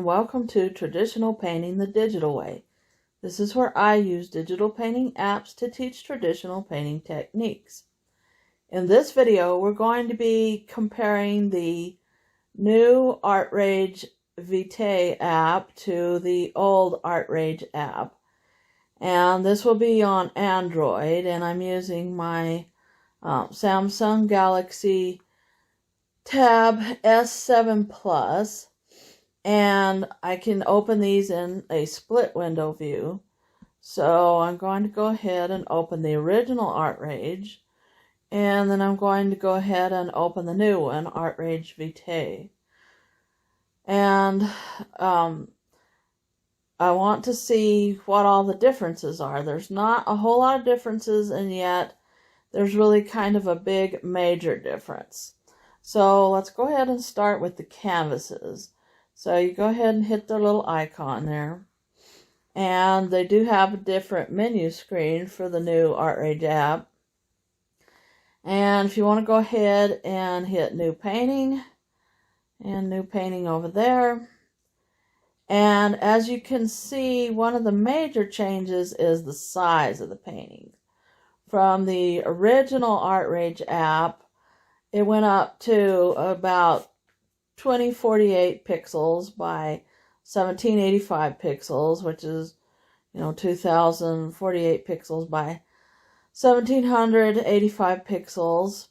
and welcome to Traditional Painting the Digital Way. This is where I use digital painting apps to teach traditional painting techniques. In this video, we're going to be comparing the new ArtRage Vitae app to the old ArtRage app. And this will be on Android, and I'm using my Samsung Galaxy Tab S7 Plus. And I can open these in a split window view. So I'm going to go ahead and open the original ArtRage. And then I'm going to go ahead and open the new one, ArtRage Vitae. And I want to see what all the differences are. There's not a whole lot of differences, and yet there's really kind of a big major difference. So let's go ahead and start with the canvases. So you go ahead and hit their little icon there. And they do have a different menu screen for the new ArtRage app. And if you want to go ahead and hit New Painting, and New Painting over there. And as you can see, one of the major changes is the size of the painting. From the original ArtRage app, it went up to about 2048 pixels by 1785 pixels, which is, 2048 pixels by 1785 pixels.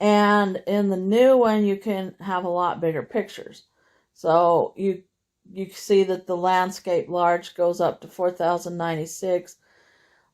And in the new one, you can have a lot bigger pictures. So you see that the landscape large goes up to 4096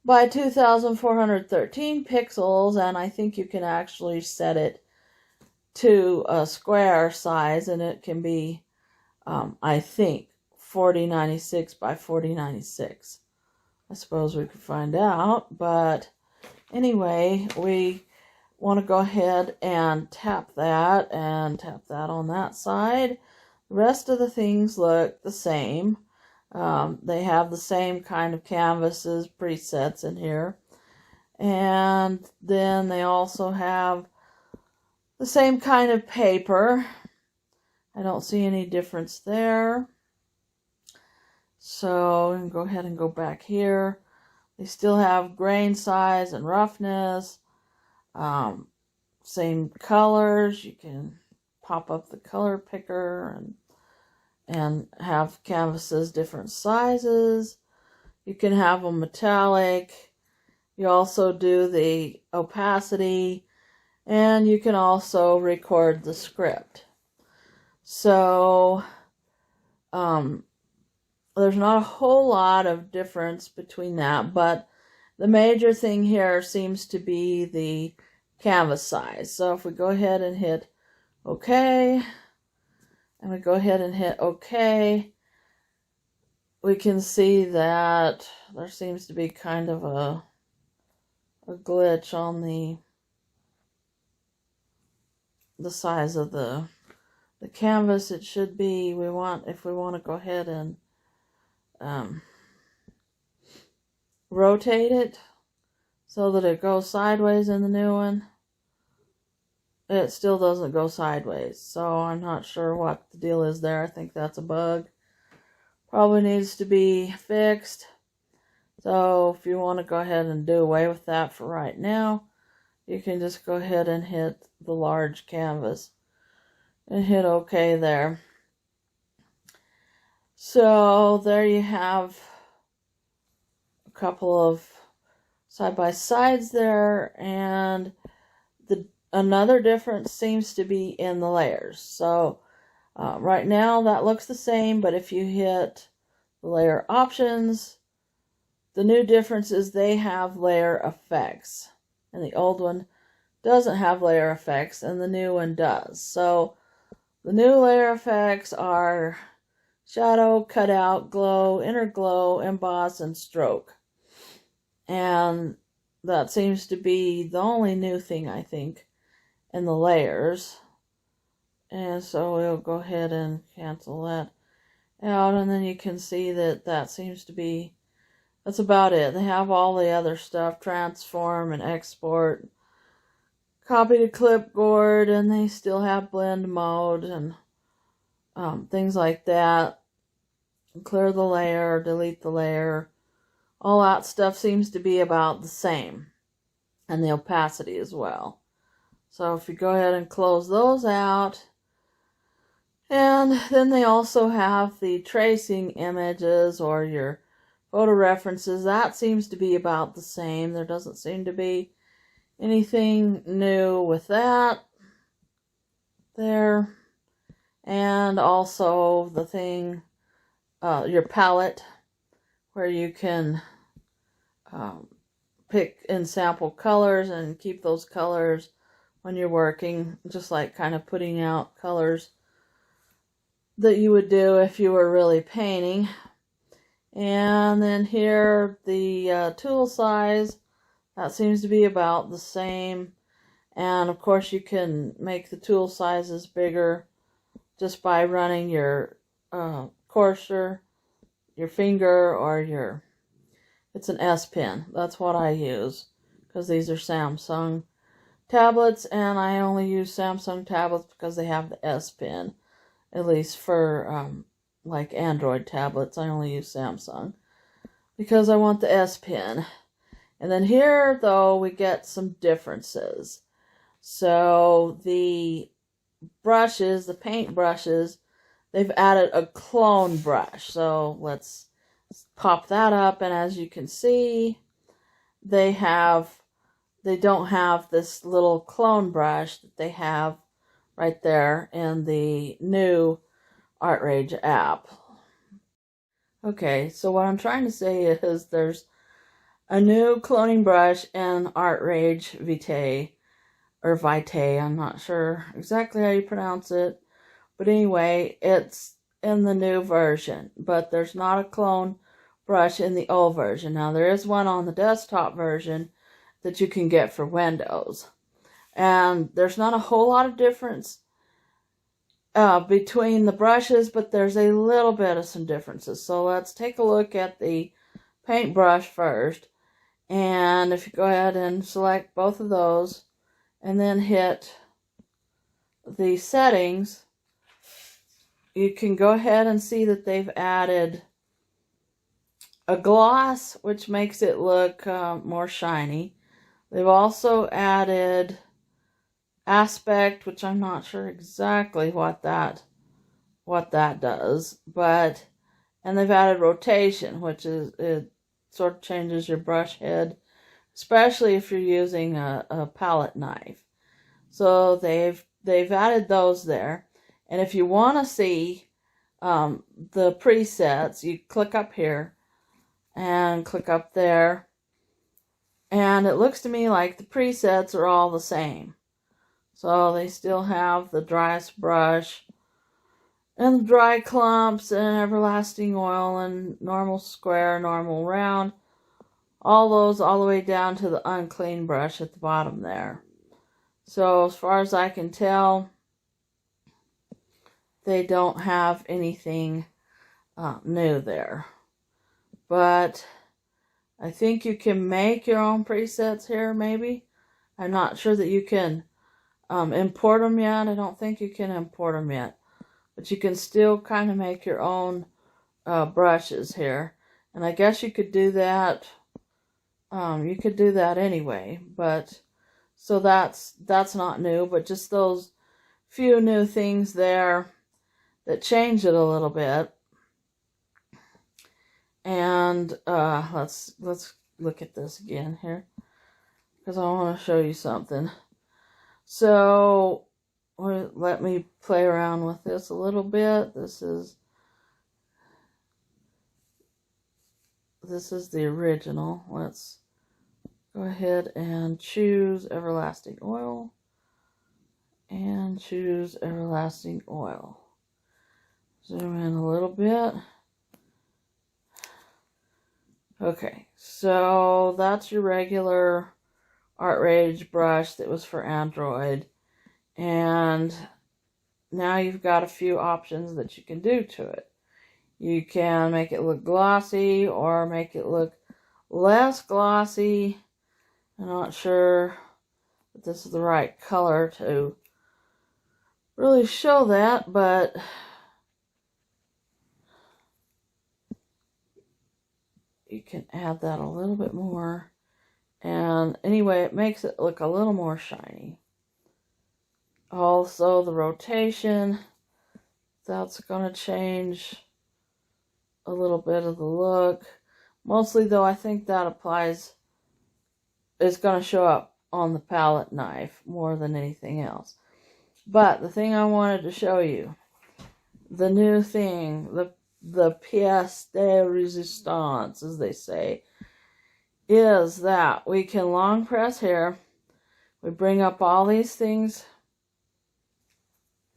by 2413 pixels, and I think you can actually set it to a square size, and it can be, I think, 4096 by 4096. I suppose we could find out, but anyway, we want to go ahead and tap that on that side. The rest of the things look the same. They have the same kind of canvases, presets in here. And then they also have the same kind of paper. I don't see any difference there. So we can go ahead and go back here. They still have grain size and roughness. Same colors. You can pop up the color picker and have canvases different sizes. You can have them metallic. You also do the opacity. And you can also record the script. So, there's not a whole lot of difference between that, but the major thing here seems to be the canvas size. So if we go ahead and hit OK, and we go ahead and hit OK, we can see that there seems to be kind of a glitch on the size of the canvas. It should be, if we want to go ahead and rotate it so that it goes sideways in the new one, it still doesn't go sideways. So I'm not sure what the deal is there. I think that's a bug. Probably needs to be fixed. So if you want to go ahead and do away with that for right now, you can just go ahead and hit the large canvas and hit OK there. So there you have a couple of side-by-sides there, and another difference seems to be in the layers. So right now that looks the same, but if you hit the layer options, the new difference is they have layer effects. And the old one doesn't have layer effects, and the new one does. So the new layer effects are shadow, cutout, glow, inner glow, emboss, and stroke. And that seems to be the only new thing, I think, in the layers. And so we'll go ahead and cancel that out, and then you can see that seems to be, that's about it. They have all the other stuff, transform and export, copy to clipboard, and they still have blend mode and things like that. Clear the layer, delete the layer. All that stuff seems to be about the same. And the opacity as well. So if you go ahead and close those out. And then they also have the tracing images or your photo references. That seems to be about the same. There doesn't seem to be anything new with that there. And also the thing, your palette, where you can pick and sample colors and keep those colors when you're working, just like kind of putting out colors that you would do if you were really painting. And then here, the tool size, that seems to be about the same. And of course you can make the tool sizes bigger just by running your cursor, your finger, or it's an S Pen. That's what I use, because these are Samsung tablets, and I only use Samsung tablets because they have the S Pen. At least for like Android tablets, I only use Samsung because I want the S Pen. And then here, though, we get some differences. So the brushes, the paint brushes, they've added a clone brush. So let's pop that up, and as you can see, they don't have this little clone brush that they have right there in the new ArtRage app. Okay, so what I'm trying to say is there's a new cloning brush in ArtRage Vitae, or Vitae, I'm not sure exactly how you pronounce it. But anyway, it's in the new version, but there's not a clone brush in the old version. Now, there is one on the desktop version that you can get for Windows. And there's not a whole lot of difference between the brushes, but there's a little bit of some differences. So let's take a look at the paintbrush first. And if you go ahead and select both of those and then hit the settings, you can go ahead and see that they've added a gloss, which makes it look more shiny. They've also added aspect, which I'm not sure exactly what that does, and they've added rotation, which is, it sort of changes your brush head, especially if you're using a palette knife. So they've added those there. And if you want to see the presets, you click up here and click up there, and it looks to me like the presets are all the same. So they still have the driest brush and the dry clumps and everlasting oil and normal square, normal round. All those all the way down to the unclean brush at the bottom there. So as far as I can tell, they don't have anything new there. But I think you can make your own presets here, maybe. I'm not sure that you can import them yet. I don't think you can import them yet. But you can still kind of make your own brushes here. And I guess you could do that. You could do that anyway. But so that's not new. But just those few new things there that change it a little bit. And let's look at this again here, because I want to show you something. So let me play around with this a little bit. This is the original. Let's go ahead and choose everlasting oil and choose everlasting oil. Zoom in a little bit. Okay, so that's your regular ArtRage brush that was for Android. And now you've got a few options that you can do to it. You can make it look glossy or make it look less glossy. I'm not sure that this is the right color to really show that, but you can add that a little bit more. And anyway, it makes it look a little more shiny. Also, the rotation, that's going to change a little bit of the look. Mostly, though, I think that is going to show up on the palette knife more than anything else. But the thing I wanted to show you, the new thing, the pièce de résistance, as they say, is that we can long press here. We bring up all these things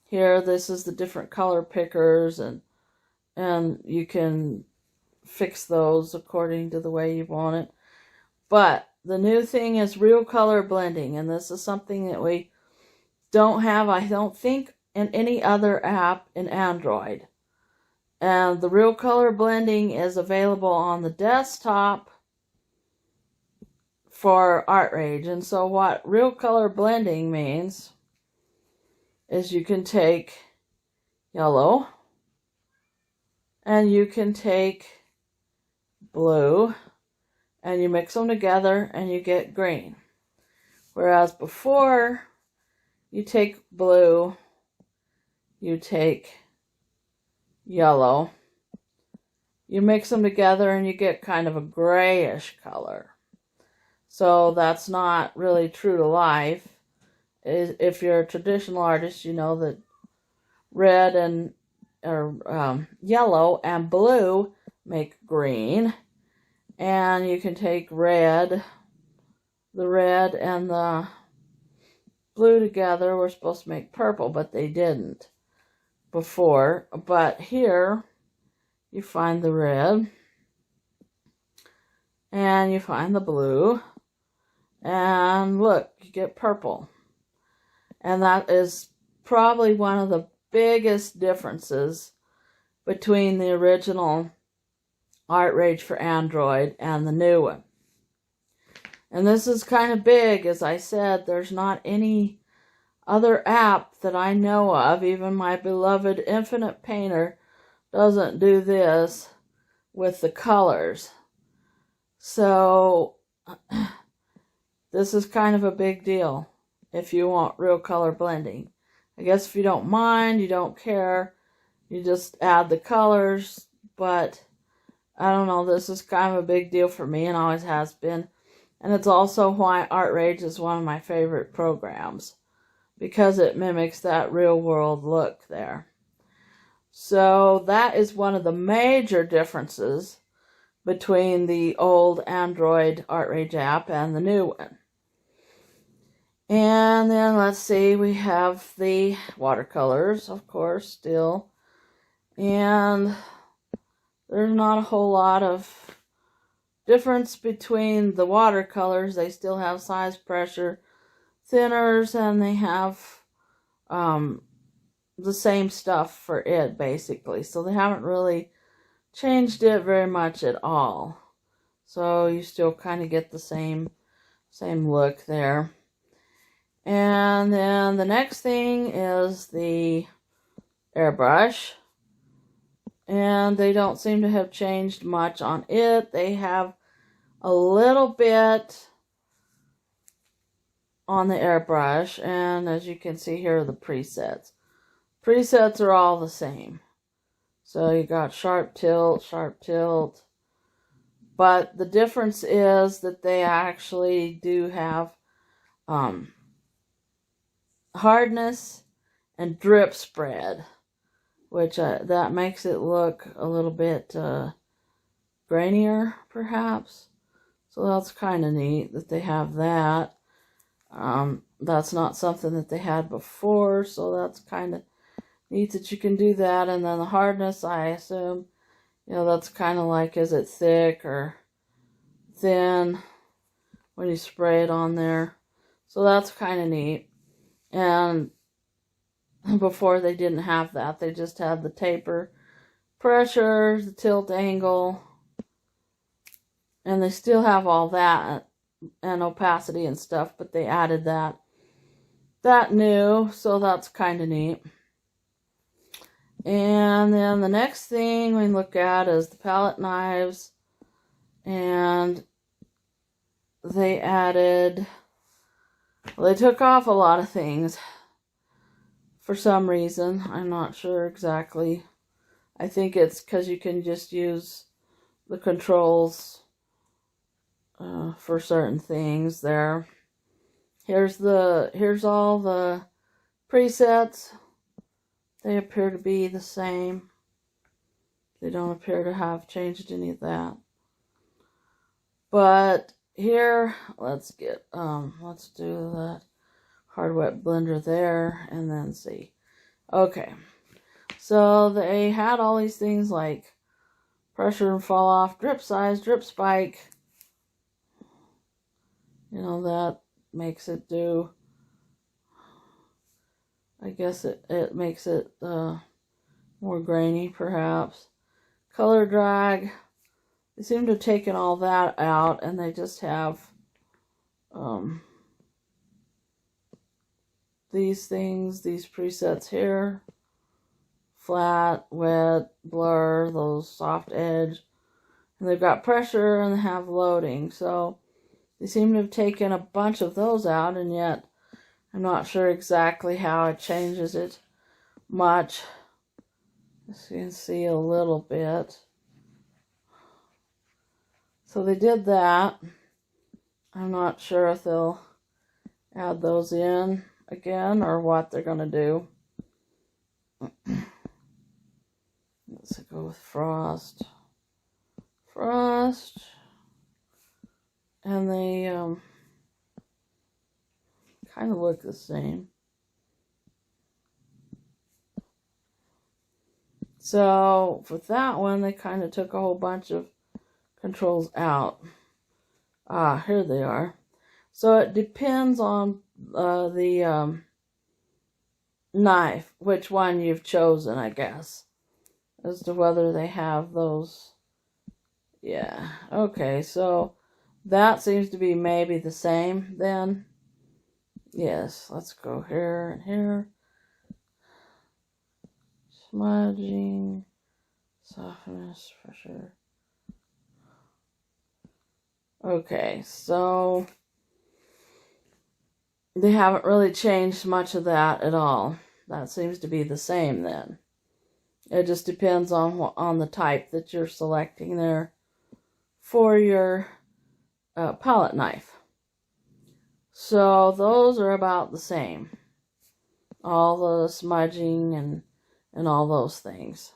here. This is the different color pickers, and you can fix those according to the way you want it. But the new thing is real color blending, and this is something that we don't have, I don't think, in any other app in Android. And the real color blending is available on the desktop for ArtRage. And so what real color blending means is you can take yellow and you can take blue and you mix them together and you get green. Whereas before, you take blue, you take yellow, you mix them together and you get kind of a grayish color. So that's not really true to life. If you're a traditional artist, you know that red or yellow and blue make green. And you can take the red and the blue together were supposed to make purple, but they didn't before. But here, you find the red, and you find the blue, and look, you get purple. And that is probably one of the biggest differences between the original ArtRage for Android and the new one. And this is kind of big. As I said, there's not any other app that I know of. Even my beloved Infinite Painter doesn't do this with the colors. So this is kind of a big deal if you want real color blending. I guess if you don't mind, you don't care, you just add the colors. But I don't know, this is kind of a big deal for me and always has been. And it's also why ArtRage is one of my favorite programs, because it mimics that real world look there. So that is one of the major differences between the old Android ArtRage app and the new one. And then let's see, we have the watercolors, of course, still. And there's not a whole lot of difference between the watercolors. They still have size, pressure, thinners, and they have the same stuff for it, basically. So they haven't really changed it very much at all. So you still kind of get the same look there. And then the next thing is the airbrush. And they don't seem to have changed much on it. They have a little bit on the airbrush. And as you can see here are the presets. Presets are all the same. So you got sharp tilt. But the difference is that they actually do have hardness and drip spread, which that makes it look a little bit grainier, perhaps. So that's kind of neat that they have that. That's not something that they had before, so that's kind of neat that you can do that. And then the hardness, I assume, that's kind of like, is it thick or thin when you spray it on there. So that's kind of neat. And before they didn't have that. They just had the taper pressure, the tilt angle, and they still have all that and opacity and stuff, but they added that new, so that's kind of neat. And then the next thing we look at is the palette knives, And they took off a lot of things for some reason. I'm not sure exactly. I think it's because you can just use the controls for certain things there. Here's all the presets. They appear to be the same. They don't appear to have changed any of that. But here, let's do that hard wet blender there and then see. Okay. So they had all these things like pressure and fall off, drip size, drip spike. You know, that makes it do, I guess it makes it more grainy perhaps. Color drag. They seem to have taken all that out and they just have these things, these presets here. Flat, wet, blur, those soft edge. And they've got pressure and they have loading. So they seem to have taken a bunch of those out, and yet I'm not sure exactly how it changes it much. As you can see a little bit. So they did that. I'm not sure if they'll add those in again or what they're going to do. Let's go with frost. And they kind of look the same. So for that one, they kind of took a whole bunch of controls out. Here they are. So it depends on the knife, which one you've chosen, I guess, as to whether they have those. Yeah, okay, so that seems to be maybe the same then. Yes, let's go here and here. Smudging, softness, pressure. Okay, so they haven't really changed much of that at all. That seems to be the same then. It just depends on the type that you're selecting there for your palette knife. So those are about the same. All the smudging and all those things.